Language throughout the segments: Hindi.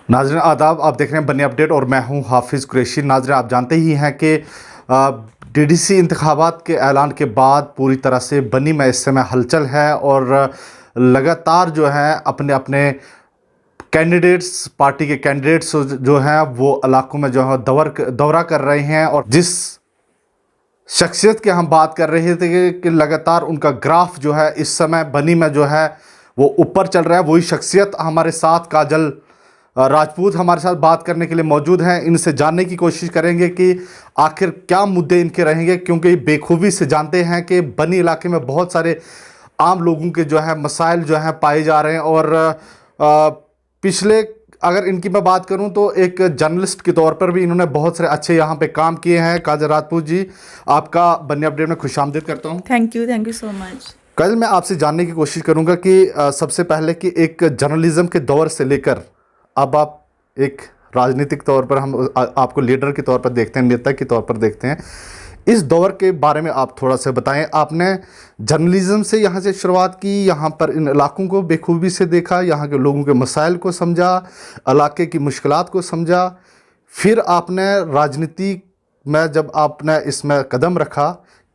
नाज़रीन आदाब, आप देख रहे हैं बन्नी अपडेट और मैं हूं हाफिज़ कुरैशी। नाज़रीन, आप जानते ही हैं कि डीडीसी इंतखाबात के ऐलान के बाद पूरी तरह से बन्नी में इस समय हलचल है और लगातार जो है अपने अपने कैंडिडेट्स, पार्टी के कैंडिडेट्स जो हैं वो इलाकों में जो है दौरा कर रहे हैं। और जिस शख्सियत की हम बात कर रहे थे कि लगातार उनका ग्राफ जो है इस समय बन्नी में जो है वो ऊपर चल रहा है, वही शख्सियत हमारे साथ काजल राजपूत हमारे साथ बात करने के लिए मौजूद हैं। इनसे जानने की कोशिश करेंगे कि आखिर क्या मुद्दे इनके रहेंगे, क्योंकि बेखूबी से जानते हैं कि बन्नी इलाके में बहुत सारे आम लोगों के जो है मसाइल जो हैं पाए जा रहे हैं। और पिछले अगर इनकी मैं बात करूं तो एक जर्नलिस्ट के तौर पर भी इन्होंने बहुत सारे अच्छे यहाँ पे काम किए हैं। काजल राजपूत जी, आपका बन्नी अपडेट में खुशामदीद करता हूँ। Thank you so much. Kajal, मैं आपसे जानने की कोशिश करूँगा कि सबसे पहले कि एक जर्नलिज्म के दौर से लेकर अब आप एक राजनीतिक तौर पर हम आपको लीडर के तौर पर देखते हैं, नेता के तौर पर देखते हैं, इस दौर के बारे में आप थोड़ा सा बताएं। आपने जर्नलिज्म से यहाँ से शुरुआत की, यहाँ पर इन इलाकों को बेखूबी से देखा, यहाँ के लोगों के मसाइल को समझा, इलाके की मुश्किलात को समझा, फिर आपने राजनीति में जब आपने इसमें कदम रखा,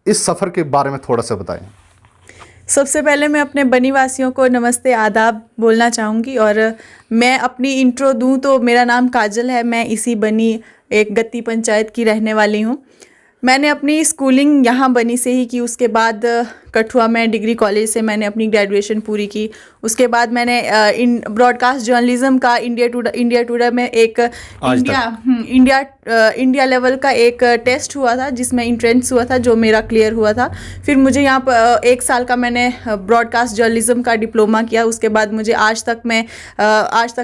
इस सफ़र के बारे में थोड़ा सा बताएं। सबसे पहले मैं अपने बन्नी वासियों को नमस्ते आदाब बोलना चाहूँगी। और मैं अपनी इंट्रो दूँ तो मेरा नाम काजल है, मैं इसी बन्नी एक गत्ती पंचायत की रहने वाली हूँ। मैंने अपनी स्कूलिंग यहाँ बन्नी से ही की, उसके बाद कठुआ में डिग्री कॉलेज से मैंने अपनी ग्रेजुएशन पूरी की। उसके बाद मैंने इन ब्रॉडकास्ट जर्नलिज्म का इंडिया टुडे में एक इंडिया लेवल का एक टेस्ट हुआ था जिसमें एंट्रेंस हुआ था, जो मेरा क्लियर हुआ था। फिर मुझे यहाँ पर 1 साल का मैंने ब्रॉडकास्ट जर्नलिज्म का डिप्लोमा किया। उसके बाद मुझे आज तक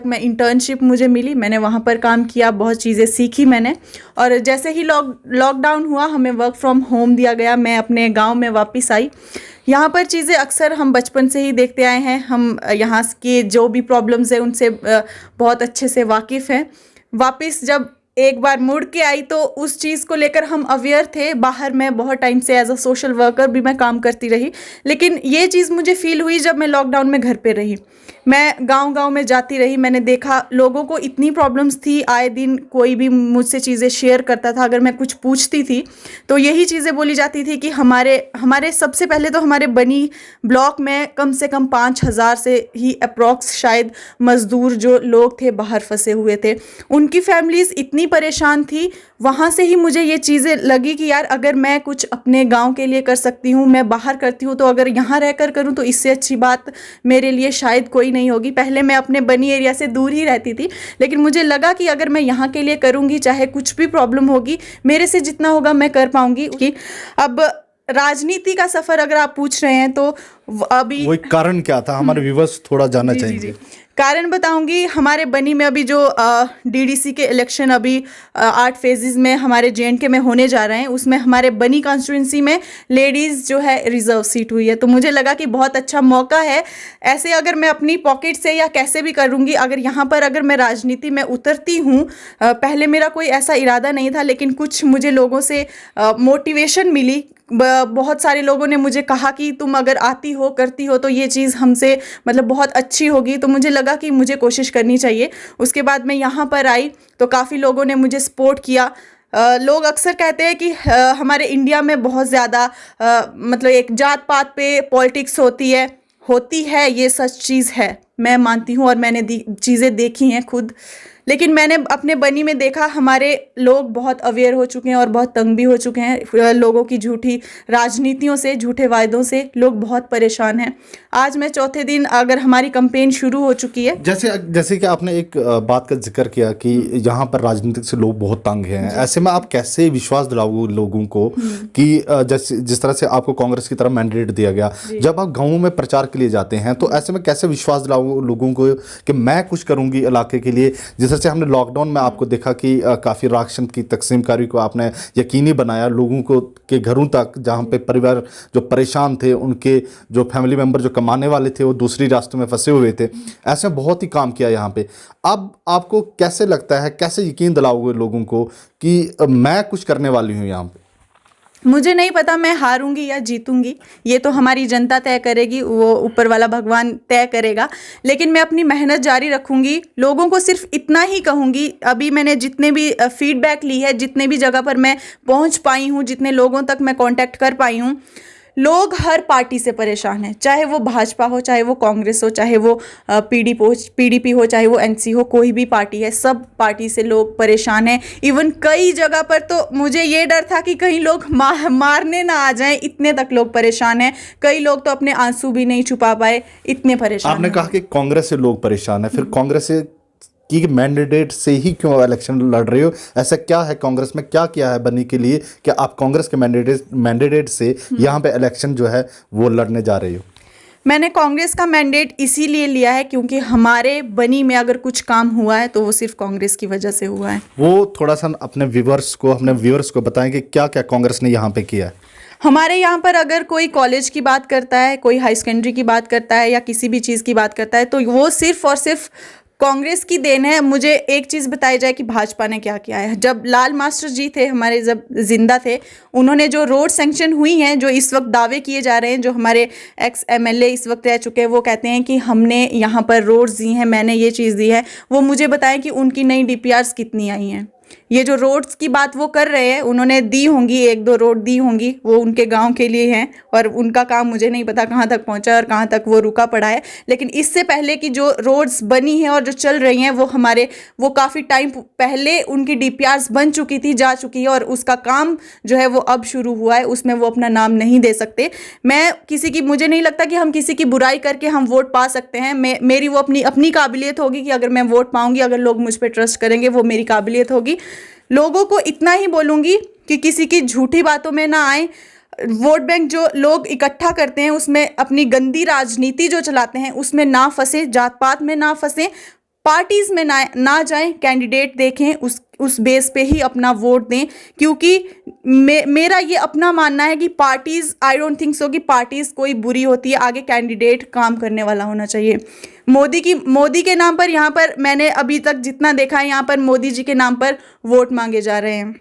मैं इंटर्नशिप मुझे मिली, मैंने वहाँ पर काम किया, बहुत चीज़ें सीखी मैंने। और जैसे ही लॉकडाउन हुआ, हमें वर्क फ्रॉम होम दिया गया, मैं अपने गाँव में वापस आई। यहाँ पर चीज़ें अक्सर हम बचपन से ही देखते आए हैं, हम यहाँ के जो भी प्रॉब्लम्स हैं उनसे बहुत अच्छे से वाकिफ़ हैं। वापस जब एक बार मुड़ के आई तो उस चीज़ को लेकर हम अवेयर थे। बाहर मैं बहुत टाइम से एज अ सोशल वर्कर भी मैं काम करती रही, लेकिन ये चीज़ मुझे फील हुई जब मैं लॉकडाउन में घर पे रही। मैं गांव-गांव में जाती रही, मैंने देखा लोगों को इतनी प्रॉब्लम्स थी। आए दिन कोई भी मुझसे चीज़ें शेयर करता था, अगर मैं कुछ पूछती थी तो यही चीज़ें बोली जाती थी कि हमारे सबसे पहले तो हमारे बन्नी ब्लॉक में कम से कम 5,000 से ही अप्रॉक्स शायद मज़दूर जो लोग थे बाहर फंसे हुए थे, उनकी फैमिलीज़ इतनी परेशान थी। वहाँ से ही मुझे ये चीज़ें लगी कि यार अगर मैं कुछ अपने गांव के लिए कर सकती हूँ, मैं बाहर करती हूँ, तो अगर यहाँ रहकर करूँ तो इससे अच्छी बात मेरे लिए शायद कोई नहीं होगी। पहले मैं अपने बन्नी एरिया से दूर ही रहती थी, लेकिन मुझे लगा कि अगर मैं यहाँ के लिए करूँगी, चाहे कुछ भी प्रॉब्लम होगी, मेरे से जितना होगा मैं कर पाऊँगी। कि अब राजनीति का सफ़र अगर आप पूछ रहे हैं तो अभी वही कारण क्या था, हमारे व्यूअर्स थोड़ा जानना चाहेंगे। कारण बताऊंगी। हमारे बन्नी में अभी जो डीडीसी के इलेक्शन अभी 8 फेजेस में हमारे जेएंडके में होने जा रहे हैं, उसमें हमारे बन्नी कॉन्स्टिट्यूंसी में लेडीज़ जो है रिजर्व सीट हुई है। तो मुझे लगा कि बहुत अच्छा मौका है। ऐसे अगर मैं अपनी पॉकेट से या कैसे भी करूँगी, अगर यहाँ पर अगर मैं राजनीति में उतरती हूँ, पहले मेरा कोई ऐसा इरादा नहीं था, लेकिन कुछ मुझे लोगों से मोटिवेशन मिली। बहुत सारे लोगों ने मुझे कहा कि तुम अगर आती हो, करती हो तो ये चीज़ हमसे मतलब बहुत अच्छी होगी। तो मुझे लगा कि मुझे कोशिश करनी चाहिए। उसके बाद मैं यहाँ पर आई तो काफ़ी लोगों ने मुझे सपोर्ट किया। लोग अक्सर कहते हैं कि हमारे इंडिया में बहुत ज़्यादा मतलब एक जात पात पे पॉलिटिक्स होती है। ये सच चीज़ है, मैं मानती हूँ और मैंने चीज़ें देखी हैं खुद। लेकिन मैंने अपने बन्नी में देखा हमारे लोग बहुत अवेयर हो चुके हैं और बहुत तंग भी हो चुके हैं। लोगों की झूठी राजनीतियों से, झूठे वायदों से लोग बहुत परेशान हैं। आज मैं चौथे दिन अगर हमारी कैंपेन शुरू हो चुकी है। जैसे कि आपने एक बात का जिक्र किया कि यहाँ पर राजनीतिक से लोग बहुत तंग हैं, ऐसे में आप कैसे विश्वास दिलाओगे लोगों को कि जिस तरह से आपको कांग्रेस की तरफ मैंडेट दिया गया, जब आप गाँवों में प्रचार के लिए जाते हैं तो ऐसे में कैसे विश्वास दिलाओगे लोगों को कि मैं कुछ करूँगी इलाके के लिए। जिस से हमने लॉकडाउन में आपको देखा कि काफ़ी राशन की तकसीमकारी को आपने यकीनी बनाया, लोगों को के घरों तक जहाँ पे परिवार जो परेशान थे, उनके जो फैमिली मेंबर जो कमाने वाले थे वो दूसरी रास्तों में फंसे हुए थे, ऐसे बहुत ही काम किया यहाँ पे। अब आपको कैसे लगता है, कैसे यकीन दिलाओगे लोगों को कि मैं कुछ करने वाली हूँ यहाँ पे? मुझे नहीं पता मैं हारूंगी या जीतूंगी, ये तो हमारी जनता तय करेगी, वो ऊपर वाला भगवान तय करेगा। लेकिन मैं अपनी मेहनत जारी रखूंगी। लोगों को सिर्फ इतना ही कहूंगी, अभी मैंने जितने भी फीडबैक ली है, जितने भी जगह पर मैं पहुंच पाई हूं, जितने लोगों तक मैं कांटेक्ट कर पाई हूं, लोग हर पार्टी से परेशान हैं, चाहे वो भाजपा हो, चाहे वो कांग्रेस हो, चाहे वो पीडीपी हो, चाहे वो एनसी हो, कोई भी पार्टी है, सब पार्टी से लोग परेशान हैं। इवन कई जगह पर तो मुझे ये डर था कि कहीं लोग मारने ना आ जाएं, इतने तक लोग परेशान हैं। कई लोग तो अपने आंसू भी नहीं छुपा पाए, इतने परेशान आपने हैं। कहा कि कांग्रेस से लोग परेशान है, फिर कांग्रेस से की मैंडेट से ही क्यों इलेक्शन लड़ रहे हो? ऐसा क्या है कांग्रेस में, क्या किया है बनी के लिए कि आप कांग्रेस के मैंडेट से यहाँ पे इलेक्शन जो है वो लड़ने जा रहे हो? मैंने कांग्रेस का मैंडेट इसीलिए लिया है क्योंकि हमारे बनी में अगर कुछ काम हुआ है तो वो सिर्फ कांग्रेस की वजह से हुआ है। वो थोड़ा सा अपने व्यूअर्स को बताएं कि क्या क्या कांग्रेस ने यहाँ पे किया है। हमारे यहाँ पर अगर कोई कॉलेज की बात करता है, कोई हाई सेकेंडरी की बात करता है या किसी भी चीज़ की बात करता है तो वो सिर्फ और सिर्फ कांग्रेस की देन है। मुझे एक चीज़ बताई जाए कि भाजपा ने क्या किया है। जब लाल मास्टर जी थे हमारे, जब जिंदा थे, उन्होंने जो रोड सैंक्शन हुई हैं, जो इस वक्त दावे किए जा रहे हैं, जो हमारे एक्स एमएलए इस वक्त रह चुके हैं, वो कहते हैं कि हमने यहाँ पर रोड्स दी हैं, मैंने ये चीज़ दी है, वो मुझे बताएं कि उनकी नई डीपीआर्स कितनी आई हैं। ये जो रोड्स की बात वो कर रहे हैं, उन्होंने दी होंगी, 1-2 रोड दी होंगी, वो उनके गांव के लिए हैं और उनका काम मुझे नहीं पता कहाँ तक पहुंचा और कहाँ तक वो रुका पड़ा है। लेकिन इससे पहले की जो रोड्स बनी हैं और जो चल रही हैं वो काफ़ी टाइम पहले उनकी डीपीआर्स बन चुकी थी, जा चुकी है और उसका काम जो है वो अब शुरू हुआ है, उसमें वो अपना नाम नहीं दे सकते। मुझे नहीं लगता कि हम किसी की बुराई करके हम वोट पा सकते हैं। मेरी वो अपनी काबिलियत होगी कि अगर मैं वोट पाऊंगी, अगर लोग मुझ पर ट्रस्ट करेंगे, वो मेरी काबिलियत होगी। लोगों को इतना ही बोलूंगी कि किसी की झूठी बातों में ना आए। वोट बैंक जो लोग इकट्ठा करते हैं, उसमें अपनी गंदी राजनीति जो चलाते हैं उसमें ना फंसे, जात पात में ना फंसे, पार्टीज में ना जाएं, कैंडिडेट देखें, उस बेस पे ही अपना वोट दें। क्योंकि मेरा ये अपना मानना है कि parties, I don't think so कि पार्टीज कोई बुरी होती है, आगे कैंडिडेट काम करने वाला होना चाहिए। मोदी के नाम पर, यहाँ पर मैंने अभी तक जितना देखा है, यहाँ पर मोदी जी के नाम पर वोट मांगे जा रहे हैं।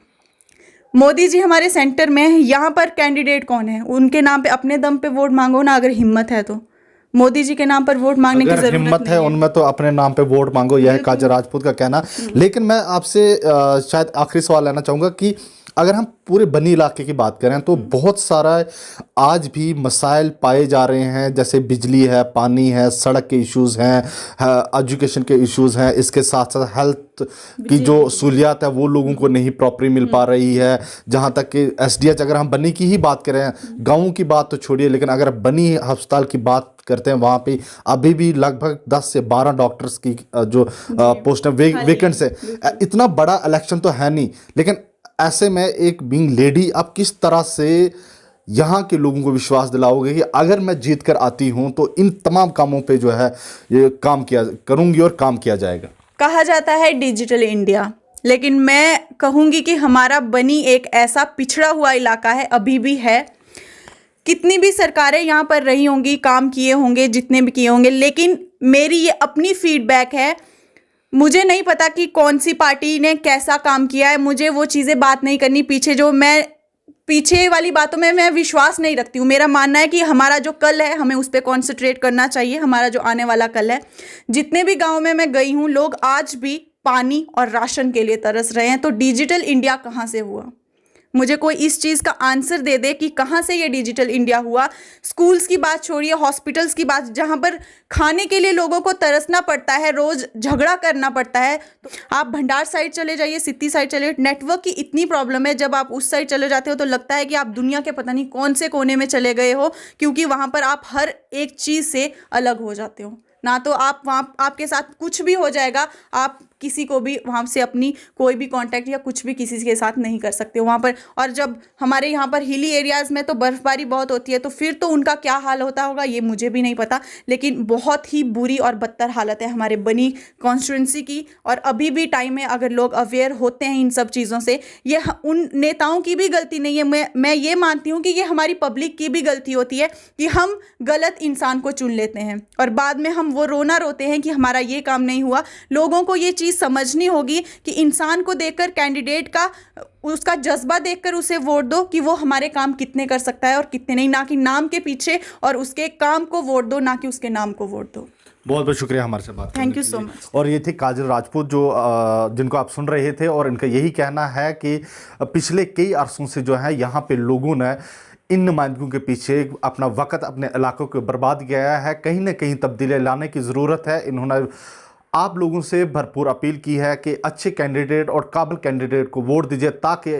मोदी जी हमारे सेंटर में हैं, यहाँ पर कैंडिडेट कौन है? उनके नाम पे अपने दम पे वोट मांगो ना, अगर हिम्मत है तो। मोदी जी के नाम पर वोट मांगने की जरूरत हिम्मत है उनमें तो अपने नाम पे वोट मांगो, यह है काजल राजपूत का कहना। लेकिन मैं आपसे शायद आखिरी सवाल लेना चाहूँगा कि अगर हम पूरे बनी इलाके की बात करें तो बहुत सारा आज भी मसाइल पाए जा रहे हैं, जैसे बिजली है, पानी है, सड़क के इश्यूज़ हैं, एजुकेशन के इश्यूज़ हैं, इसके साथ साथ हेल्थ की जो सहूलियात है वो लोगों को नहीं प्रॉपरली मिल पा रही है। जहाँ तक कि एसडीएच, अगर हम बनी की ही बात करें, गाँव की बात तो छोड़िए, लेकिन अगर बनी अस्पताल की बात करते हैं, वहाँ पे अभी भी लगभग 10 से 12 डॉक्टर्स की जो पोस्ट वेकेंट्स है। इतना बड़ा इलेक्शन तो है नहीं, लेकिन ऐसे में एक बीइंग लेडी आप किस तरह से यहाँ के लोगों को विश्वास दिलाओगे कि अगर मैं जीत कर आती हूँ तो इन तमाम कामों पे जो है ये काम किया करूँगी और काम किया जाएगा? कहा जाता है डिजिटल इंडिया, लेकिन मैं कहूँगी कि हमारा बनी एक ऐसा पिछड़ा हुआ इलाका है, अभी भी है। कितनी भी सरकारें यहाँ पर रही होंगी, काम किए होंगे जितने भी किए होंगे, लेकिन मेरी ये अपनी फीडबैक है। मुझे नहीं पता कि कौन सी पार्टी ने कैसा काम किया है, मुझे वो चीज़ें बात नहीं करनी। पीछे वाली बातों में मैं विश्वास नहीं रखती हूँ। मेरा मानना है कि हमारा जो कल है हमें उस पर कॉन्सेंट्रेट करना चाहिए, हमारा जो आने वाला कल है। जितने भी गाँव में मैं गई हूँ, लोग आज भी पानी और राशन के लिए तरस रहे हैं। तो डिजिटल इंडिया कहाँ से हुआ? मुझे कोई इस चीज़ का आंसर दे दे कि कहाँ से ये डिजिटल इंडिया हुआ। स्कूल्स की बात छोड़िए, हॉस्पिटल्स की बात, जहाँ पर खाने के लिए लोगों को तरसना पड़ता है, रोज़ झगड़ा करना पड़ता है। तो आप भंडार साइड चले जाइए, सिटी साइड चले, नेटवर्क की इतनी प्रॉब्लम है। जब आप उस साइड चले जाते हो तो लगता है कि आप दुनिया के पता नहीं कौन से कोने में चले गए हो, क्योंकि वहाँ पर आप हर एक चीज़ से अलग हो जाते हो। ना तो आप वहाँ, आपके साथ कुछ भी हो जाएगा, आप किसी को भी वहाँ से अपनी कोई भी कांटेक्ट या कुछ भी किसी के साथ नहीं कर सकते हो वहाँ पर। और जब हमारे यहाँ पर हिली एरियाज़ में तो बर्फ़बारी बहुत होती है, तो फिर तो उनका क्या हाल होता होगा ये मुझे भी नहीं पता। लेकिन बहुत ही बुरी और बदतर हालत है हमारे बनी कॉन्स्टिट्यूंसी की। और अभी भी टाइम है, अगर लोग अवेयर होते हैं इन सब चीज़ों से। ये उन नेताओं की भी गलती नहीं है, मैं ये मानती हूँ कि ये हमारी पब्लिक की भी गलती होती है कि हम गलत इंसान को चुन लेते हैं और बाद में हम वो रोना रोते हैं कि हमारा ये काम नहीं हुआ। लोगों को ये चीज़ चीज़ समझनी होगी कि इंसान को देखकर, कैंडिडेट का उसका जज्बा देखकर उसे वोट दो कि वो हमारे काम कितने कर सकता है और कितने नहीं, ना कि नाम के पीछे, और उसके काम को वोट दो, ना कि उसके नाम को वोट दो। बहुत बहुत शुक्रिया हमारे से बात करने थैंक यू के सो लिए। मच। और ये थे काजल राजपूत जो जिनको आप सुन रहे थे, और इनका यही कहना है कि पिछले कई अरसों से जो है यहाँ पे लोगों ने इन नुमाइंदों के पीछे अपना वक्त, अपने इलाकों को बर्बाद किया है। कहीं ना कहीं तब्दीली लाने की ज़रूरत है। इन्होंने आप लोगों से भरपूर अपील की है कि अच्छे कैंडिडेट और काबिल कैंडिडेट को वोट दीजिए, ताकि